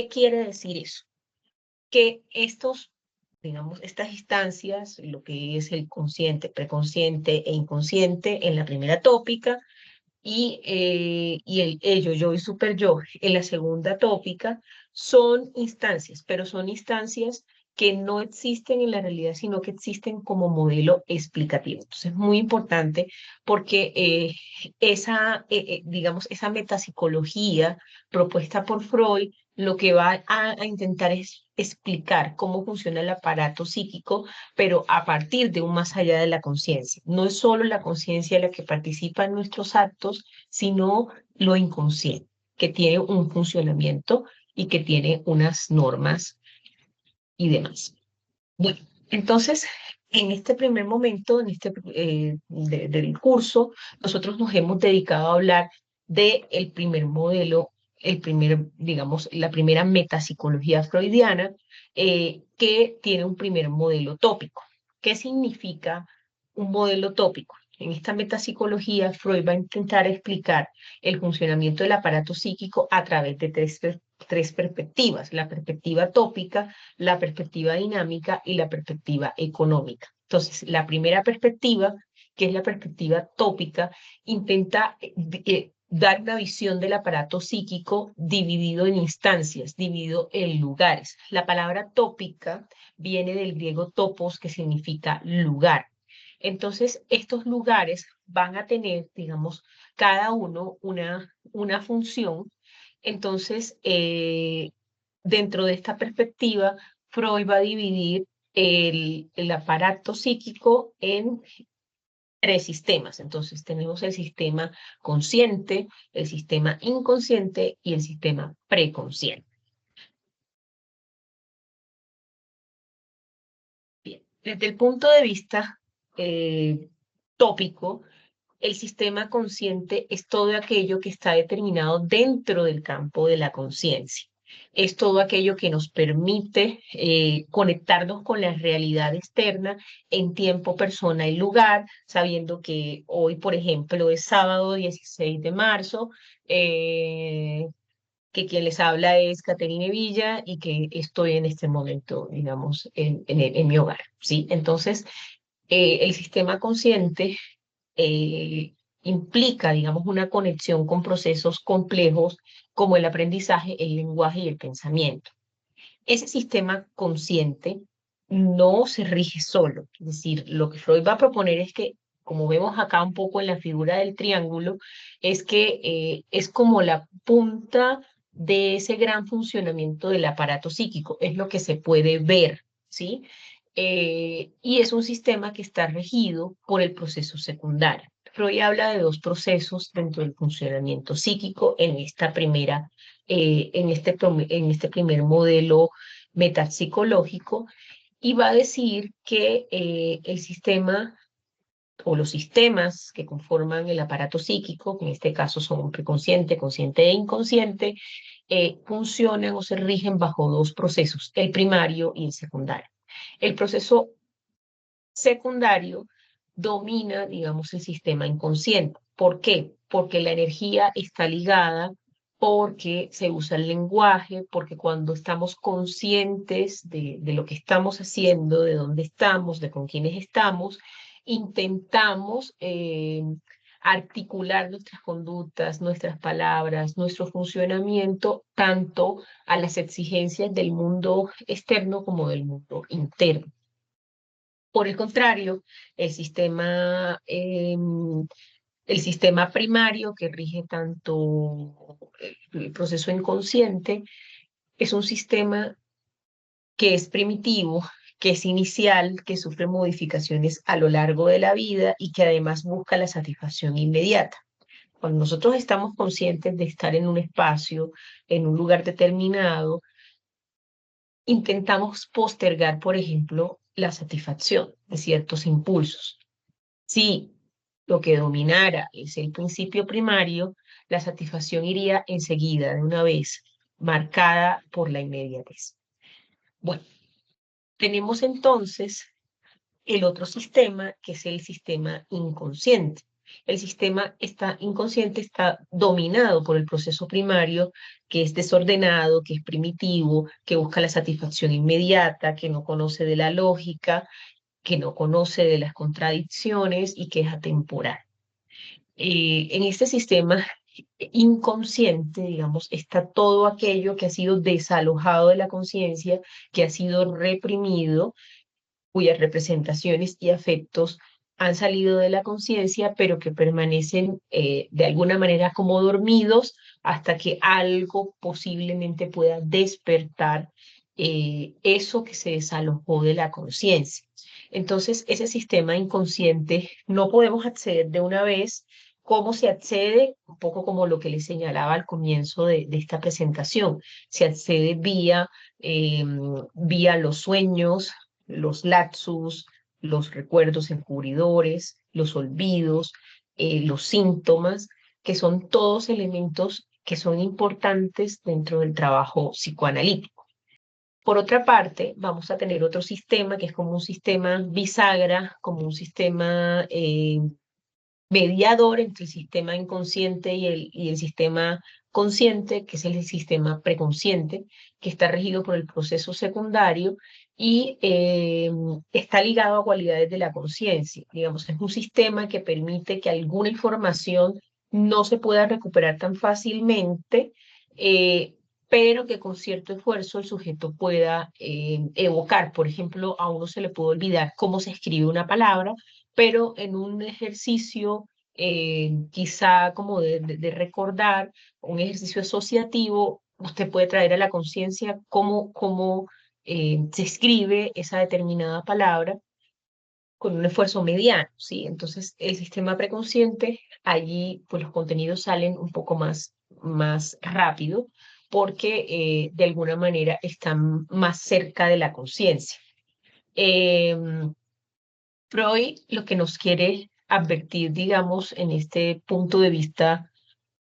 ¿Qué quiere decir eso? Que estas instancias, lo que es el consciente, preconsciente e inconsciente en la primera tópica, y el ello, yo y super yo en la segunda tópica, son instancias, pero son instancias que no existen en la realidad, sino que existen como modelo explicativo. Entonces es muy importante porque esa metapsicología propuesta por Freud lo que va a intentar es explicar cómo funciona el aparato psíquico, pero a partir de un más allá de la conciencia. No es solo la conciencia la que participa en nuestros actos, sino lo inconsciente, que tiene un funcionamiento y que tiene unas normas y demás. Bueno, entonces, en este primer momento, del curso, nosotros nos hemos dedicado a hablar del primer modelo, digamos, la primera metapsicología freudiana, que tiene un primer modelo tópico. ¿Qué significa un modelo tópico? En esta metapsicología, Freud va a intentar explicar el funcionamiento del aparato psíquico a través de tres perspectivas: la perspectiva tópica, la perspectiva dinámica y la perspectiva económica. Entonces, la primera perspectiva, que es la perspectiva tópica, intenta dar una visión del aparato psíquico dividido en instancias, dividido en lugares. La palabra tópica viene del griego topos, que significa lugar. Entonces, estos lugares van a tener, digamos, cada uno una función. Entonces, dentro de esta perspectiva, Freud va a dividir el aparato psíquico en tres sistemas. Entonces, tenemos el sistema consciente, el sistema inconsciente y el sistema preconsciente. Bien, desde el punto de vista tópico, el sistema consciente es todo aquello que está determinado dentro del campo de la conciencia. Es todo aquello que nos permite conectarnos con la realidad externa en tiempo, persona y lugar, sabiendo que hoy, por ejemplo, es sábado 16 de marzo, que quien les habla es Caterine Villa y que estoy en este momento, digamos, en mi hogar, ¿sí? Entonces, el sistema consciente eh, implica, digamos, una conexión con procesos complejos como el aprendizaje, el lenguaje y el pensamiento. Ese sistema consciente no se rige solo, es decir, lo que Freud va a proponer es que, como vemos acá un poco en la figura del triángulo, es que es como la punta de ese gran funcionamiento del aparato psíquico, es lo que se puede ver, ¿sí? Y es un sistema que está regido por el proceso secundario. Freud habla de dos procesos dentro del funcionamiento psíquico en este primer modelo metapsicológico, y va a decir que el sistema o los sistemas que conforman el aparato psíquico, que en este caso son preconsciente, consciente e inconsciente, funcionan o se rigen bajo dos procesos, el primario y el secundario. El proceso secundario domina, digamos, el sistema inconsciente. ¿Por qué? Porque la energía está ligada, porque se usa el lenguaje, porque cuando estamos conscientes de lo que estamos haciendo, de dónde estamos, de con quiénes estamos, intentamos articular nuestras conductas, nuestras palabras, nuestro funcionamiento, tanto a las exigencias del mundo externo como del mundo interno. Por el contrario, el sistema primario que rige tanto el proceso inconsciente es un sistema que es primitivo, que es inicial, que sufre modificaciones a lo largo de la vida y que además busca la satisfacción inmediata. Cuando nosotros estamos conscientes de estar en un espacio, en un lugar determinado, intentamos postergar, por ejemplo, la satisfacción de ciertos impulsos. Si lo que dominara es el principio primario, la satisfacción iría enseguida, de una vez, marcada por la inmediatez. Bueno, tenemos entonces el otro sistema, que es el sistema inconsciente. El sistema inconsciente está dominado por el proceso primario, que es desordenado, que es primitivo, que busca la satisfacción inmediata, que no conoce de la lógica, que no conoce de las contradicciones y que es atemporal. En este sistema inconsciente, digamos, está todo aquello que ha sido desalojado de la conciencia, que ha sido reprimido, cuyas representaciones y afectos han salido de la conciencia, pero que permanecen de alguna manera como dormidos hasta que algo posiblemente pueda despertar eso que se desalojó de la conciencia. Entonces, ese sistema inconsciente no podemos acceder de una vez. ¿Cómo se accede? Un poco como lo que les señalaba al comienzo de esta presentación. Se accede vía los sueños, los lapsus, los recuerdos encubridores, los olvidos, los síntomas, que son todos elementos que son importantes dentro del trabajo psicoanalítico. Por otra parte, vamos a tener otro sistema que es como un sistema bisagra, como un sistema mediador entre el sistema inconsciente y el sistema consciente, que es el sistema preconsciente, que está regido por el proceso secundario y está ligado a cualidades de la conciencia. Digamos, es un sistema que permite que alguna información no se pueda recuperar tan fácilmente, pero que con cierto esfuerzo el sujeto pueda evocar. Por ejemplo, a uno se le puede olvidar cómo se escribe una palabra, pero en un ejercicio quizá como de recordar, un ejercicio asociativo, usted puede traer a la conciencia cómo se escribe esa determinada palabra con un esfuerzo mediano, ¿sí? Entonces, el sistema preconsciente, allí pues los contenidos salen un poco más rápido porque de alguna manera están más cerca de la conciencia. Em, Freud lo que nos quiere advertir, digamos, en este punto de vista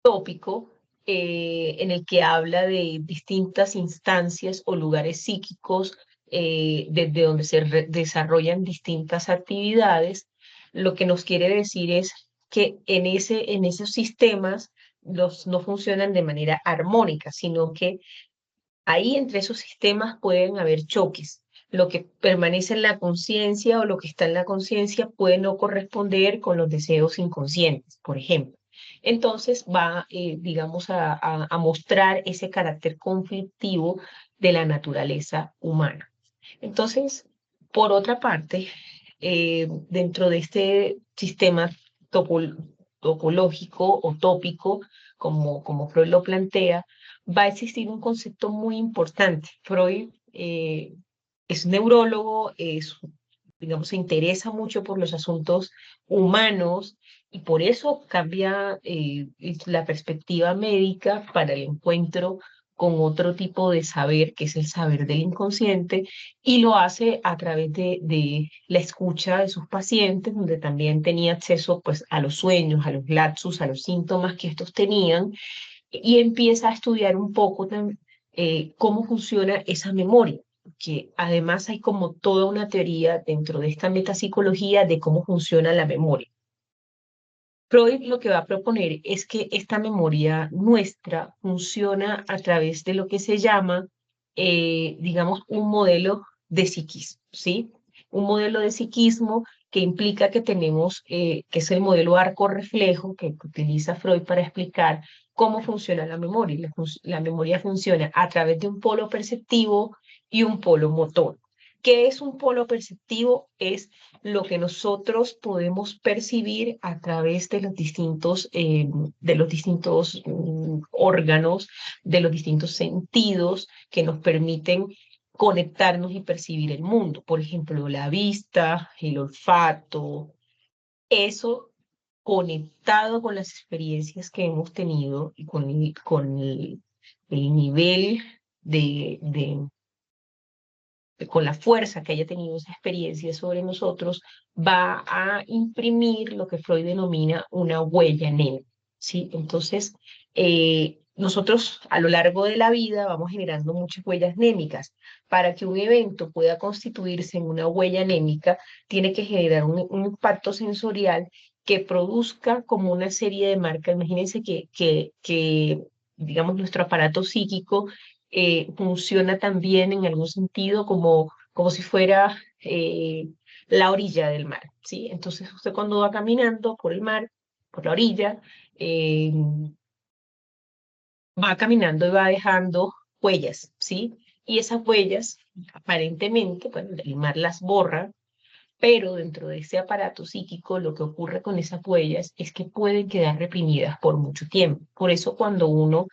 tópico, en el que habla de distintas instancias o lugares psíquicos desde donde se desarrollan distintas actividades, lo que nos quiere decir es que en esos sistemas no funcionan de manera armónica, sino que ahí entre esos sistemas pueden haber choques. Lo que permanece en la conciencia o lo que está en la conciencia puede no corresponder con los deseos inconscientes, por ejemplo. Entonces va, digamos, a mostrar ese carácter conflictivo de la naturaleza humana. Entonces, por otra parte, dentro de este sistema topológico o tópico, como Freud lo plantea, va a existir un concepto muy importante. Freud es neurólogo, digamos, se interesa mucho por los asuntos humanos y por eso cambia la perspectiva médica para el encuentro con otro tipo de saber, que es el saber del inconsciente, y lo hace a través de la escucha de sus pacientes, donde también tenía acceso pues, a los sueños, a los lapsus, a los síntomas que estos tenían, y empieza a estudiar un poco cómo funciona esa memoria, que además hay como toda una teoría dentro de esta metapsicología de cómo funciona la memoria. Freud lo que va a proponer es que esta memoria nuestra funciona a través de lo que se llama, digamos, un modelo de psiquismo, ¿sí? Un modelo de psiquismo que implica que tenemos, que es el modelo arco-reflejo que utiliza Freud para explicar cómo funciona la memoria. La memoria funciona a través de un polo perceptivo y un polo motor. ¿Qué es un polo perceptivo? Es lo que nosotros podemos percibir a través de los distintos órganos, de los distintos sentidos que nos permiten conectarnos y percibir el mundo. Por ejemplo, la vista, el olfato, eso conectado con las experiencias que hemos tenido y con el nivel de con la fuerza que haya tenido esa experiencia sobre nosotros, va a imprimir lo que Freud denomina una huella anémica, ¿sí? Entonces, nosotros a lo largo de la vida vamos generando muchas huellas anémicas. Para que un evento pueda constituirse en una huella anémica, tiene que generar un impacto sensorial que produzca como una serie de marcas. Imagínense que digamos, nuestro aparato psíquico funciona también en algún sentido como si fuera la orilla del mar, ¿sí? Entonces usted cuando va caminando por el mar, por la orilla, eh, va caminando y va dejando huellas, ¿sí? Y esas huellas, aparentemente, bueno, el mar las borra, pero dentro de ese aparato psíquico, lo que ocurre con esas huellas es que pueden quedar reprimidas por mucho tiempo. Por eso cuando uno,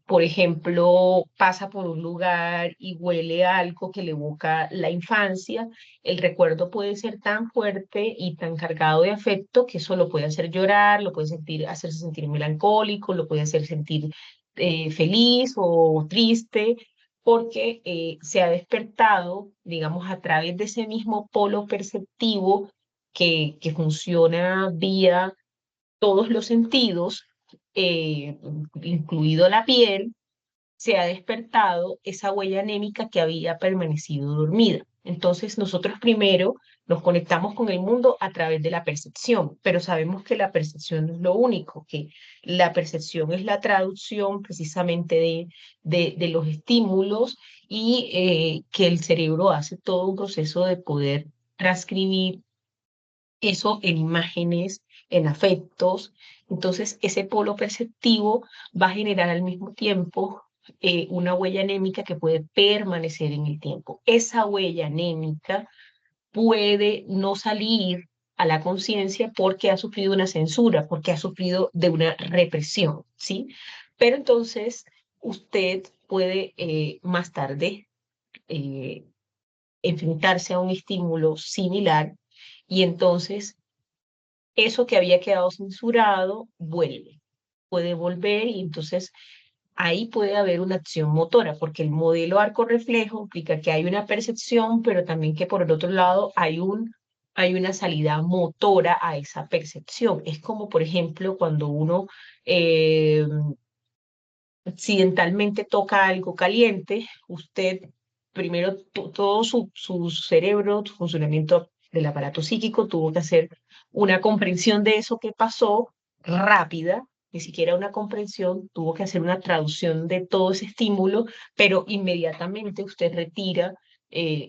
por ejemplo, pasa por un lugar y huele algo que le evoca la infancia, el recuerdo puede ser tan fuerte y tan cargado de afecto que eso lo puede hacer llorar, lo puede sentir, hacerse sentir melancólico, lo puede hacer sentir feliz o triste porque se ha despertado, digamos, a través de ese mismo polo perceptivo que funciona vía todos los sentidos, incluido la piel, se ha despertado esa huella anémica que había permanecido dormida. Entonces, nosotros primero nos conectamos con el mundo a través de la percepción, pero sabemos que la percepción no es lo único, que la percepción es la traducción precisamente de los estímulos y que el cerebro hace todo un proceso de poder transcribir eso en imágenes, en afectos. Entonces, ese polo perceptivo va a generar al mismo tiempo una huella anémica que puede permanecer en el tiempo. Esa huella anémica puede no salir a la conciencia porque ha sufrido una censura, porque ha sufrido de una represión, ¿sí? Pero entonces usted puede más tarde eh, enfrentarse a un estímulo similar y entonces eso que había quedado censurado vuelve, puede volver y entonces ahí puede haber una acción motora, porque el modelo arco reflejo implica que hay una percepción, pero también que por el otro lado hay una salida motora a esa percepción. Es como, por ejemplo, cuando uno eh, accidentalmente toca algo caliente, usted primero todo su cerebro, su funcionamiento del aparato psíquico tuvo que hacer una comprensión de eso que pasó rápida, ni siquiera una comprensión, tuvo que hacer una traducción de todo ese estímulo, pero inmediatamente usted retira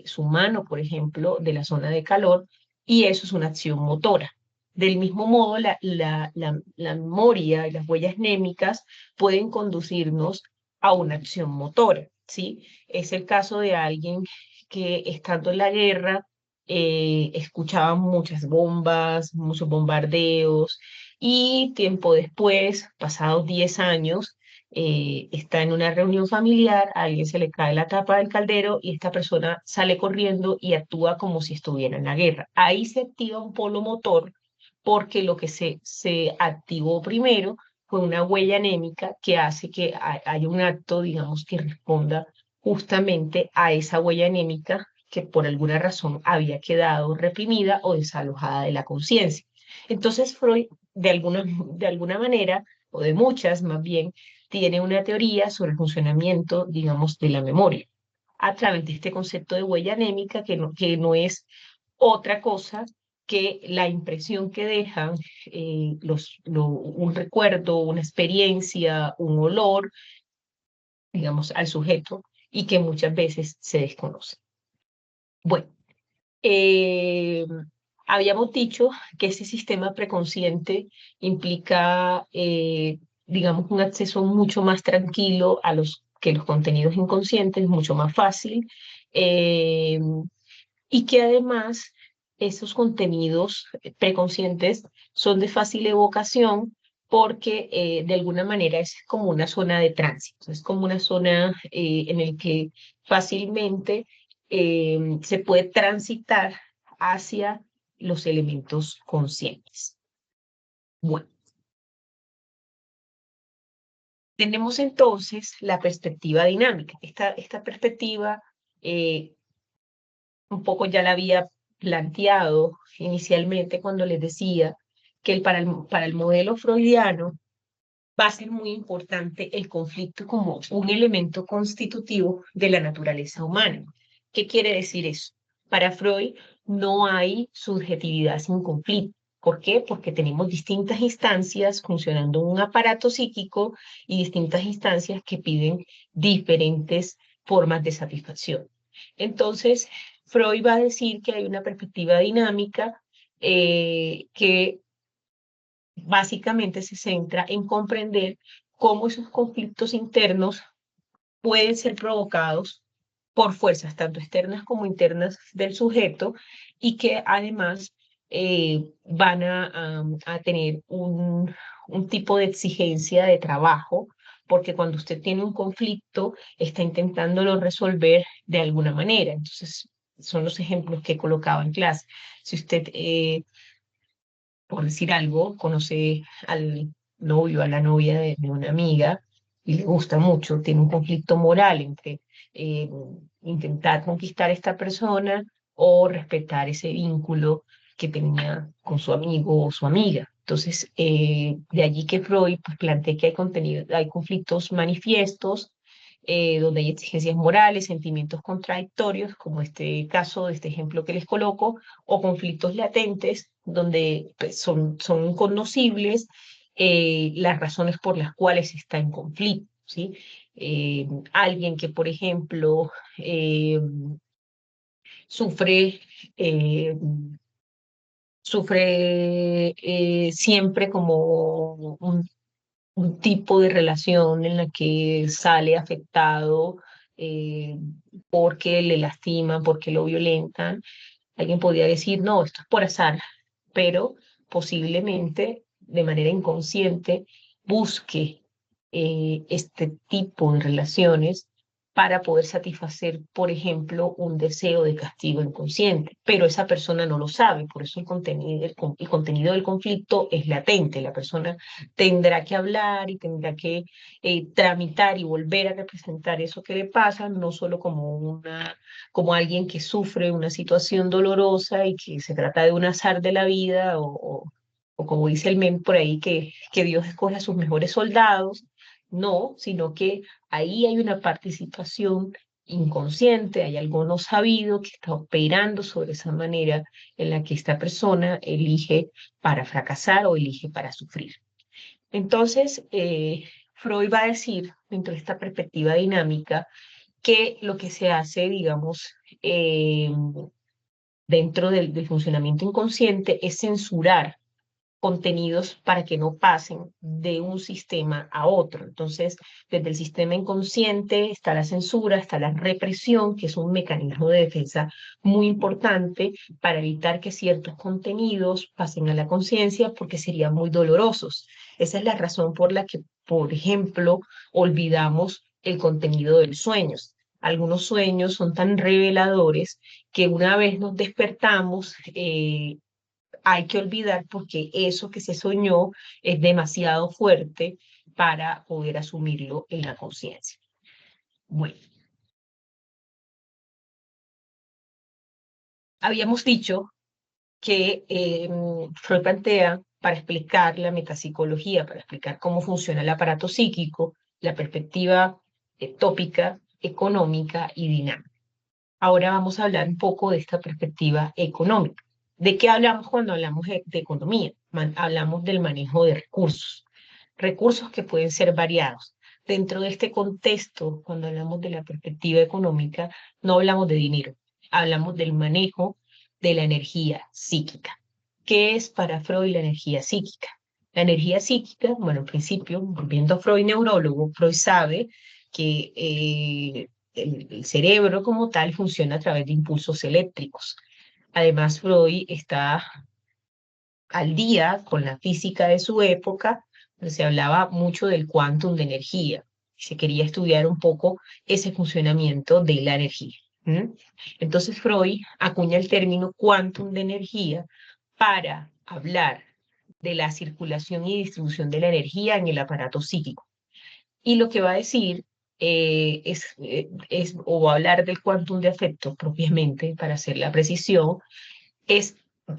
su mano, por ejemplo, de la zona de calor y eso es una acción motora. Del mismo modo, la memoria y las huellas némicas pueden conducirnos a una acción motora, ¿sí? Es el caso de alguien que estando en la guerra escuchaba muchas bombas, muchos bombardeos y tiempo después, pasados 10 años, está en una reunión familiar, a alguien se le cae la tapa del caldero y esta persona sale corriendo y actúa como si estuviera en la guerra. Ahí se activa un polo motor porque lo que se activó primero fue una huella anémica que hace que haya un acto, digamos, que responda justamente a esa huella anémica que por alguna razón había quedado reprimida o desalojada de la conciencia. Entonces Freud, de alguna manera, o de muchas más bien, tiene una teoría sobre el funcionamiento, digamos, de la memoria a través de este concepto de huella anémica que no es otra cosa que la impresión que dejan un recuerdo, una experiencia, un olor, digamos, al sujeto y que muchas veces se desconoce. Bueno, eh, habíamos dicho que ese sistema preconsciente implica, digamos, un acceso mucho más tranquilo a que los contenidos inconscientes, mucho más fácil. eh, y que además esos contenidos preconscientes son de fácil evocación porque de alguna manera es como una zona de tránsito, es como una zona en la que fácilmente se puede transitar hacia los elementos conscientes. Bueno, tenemos entonces la perspectiva dinámica. Esta perspectiva eh, un poco ya la había planteado inicialmente cuando les decía que para el modelo freudiano va a ser muy importante el conflicto como un elemento constitutivo de la naturaleza humana. ¿Qué quiere decir eso? Para Freud no hay subjetividad sin conflicto. ¿Por qué? Porque tenemos distintas instancias funcionando en un aparato psíquico y distintas instancias que piden diferentes formas de satisfacción. Entonces, Freud va a decir que hay una perspectiva dinámica que básicamente se centra en comprender cómo esos conflictos internos pueden ser provocados por fuerzas tanto externas como internas del sujeto y que además van a tener un tipo de exigencia de trabajo, porque cuando usted tiene un conflicto está intentándolo resolver de alguna manera. Entonces, son los ejemplos que he colocado en clase. Si usted por decir algo, conoce al novio, a la novia de una amiga y le gusta mucho, tiene un conflicto moral entre eh, intentar conquistar a esta persona o respetar ese vínculo que tenía con su amigo o su amiga. Entonces, de allí que Freud pues, plantea que hay conflictos manifiestos, donde hay exigencias morales, sentimientos contradictorios, como este caso, este ejemplo que les coloco, o conflictos latentes, donde pues, son incognoscibles las razones por las cuales está en conflicto, ¿sí? Alguien que, por ejemplo, sufre, eh, sufre siempre como un tipo de relación en la que sale afectado porque le lastiman, porque lo violentan. Alguien podría decir, no, esto es por azar, pero posiblemente de manera inconsciente busque este tipo de relaciones para poder satisfacer, por ejemplo, un deseo de castigo inconsciente, pero esa persona no lo sabe, por eso el contenido del conflicto es latente, la persona tendrá que hablar y tendrá que tramitar y volver a representar eso que le pasa, no solo como alguien que sufre una situación dolorosa y que se trata de un azar de la vida o como dice el meme por ahí, que Dios escoge a sus mejores soldados, no, sino que ahí hay una participación inconsciente, hay algo no sabido que está operando sobre esa manera en la que esta persona elige para fracasar o elige para sufrir. Entonces, Freud va a decir, dentro de esta perspectiva dinámica, que lo que se hace, digamos, dentro del funcionamiento inconsciente es censurar contenidos para que no pasen de un sistema a otro. Entonces, desde el sistema inconsciente está la censura, está la represión, que es un mecanismo de defensa muy importante para evitar que ciertos contenidos pasen a la conciencia porque serían muy dolorosos. Esa es la razón por la que, por ejemplo, olvidamos el contenido de los sueños. Algunos sueños son tan reveladores que una vez nos despertamos, hay que olvidar porque eso que se soñó es demasiado fuerte para poder asumirlo en la conciencia. Bueno, habíamos dicho que Freud plantea para explicar la metapsicología, para explicar cómo funciona el aparato psíquico, la perspectiva tópica, económica y dinámica. Ahora vamos a hablar un poco de esta perspectiva económica. ¿De qué hablamos cuando hablamos de economía? Hablamos del manejo de recursos, recursos que pueden ser variados. Dentro de este contexto, cuando hablamos de la perspectiva económica, no hablamos de dinero, hablamos del manejo de la energía psíquica. ¿Qué es para Freud la energía psíquica? La energía psíquica, bueno, en principio, volviendo a Freud, neurólogo, Freud sabe que el cerebro como tal funciona a través de impulsos eléctricos. Además, Freud está al día con la física de su época, donde se hablaba mucho del quantum de energía. Se quería estudiar un poco ese funcionamiento de la energía. Entonces Freud acuña el término quantum de energía para hablar de la circulación y distribución de la energía en el aparato psíquico. Y lo que va a decir o va a hablar del quantum de afecto propiamente, para hacer la precisión, es,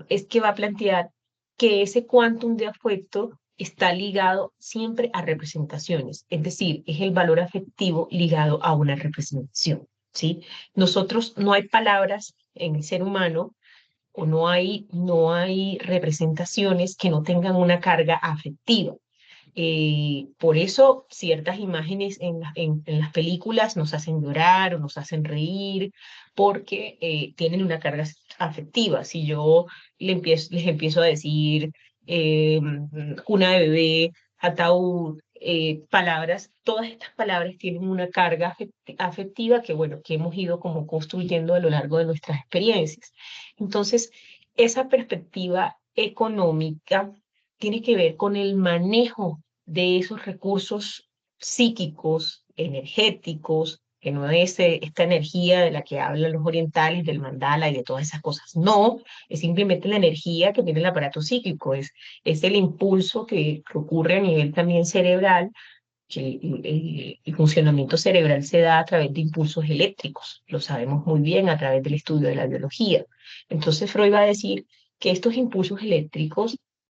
es que va a plantear que ese quantum de afecto está ligado siempre a representaciones, es decir, es el valor afectivo ligado a una representación, ¿sí? Nosotros no hay palabras en el ser humano o no hay representaciones que no tengan una carga afectiva. Por eso ciertas imágenes en las películas nos hacen llorar o nos hacen reír, porque tienen una carga afectiva. Si yo les empiezo a decir cuna de bebé, ataúd, palabras, todas estas palabras tienen una carga afectiva que, bueno, que hemos ido como construyendo a lo largo de nuestras experiencias. Entonces, esa perspectiva económica tiene que ver con el manejo de esos recursos psíquicos, energéticos, que no es esta energía de la que hablan los orientales, del mandala y de todas esas cosas. No, es simplemente la energía que tiene el aparato psíquico, es el impulso que ocurre a nivel también cerebral, que el funcionamiento cerebral se da a través de impulsos eléctricos, lo sabemos muy bien a través del estudio de la biología. Entonces Freud va a decir que estos impulsos eléctricos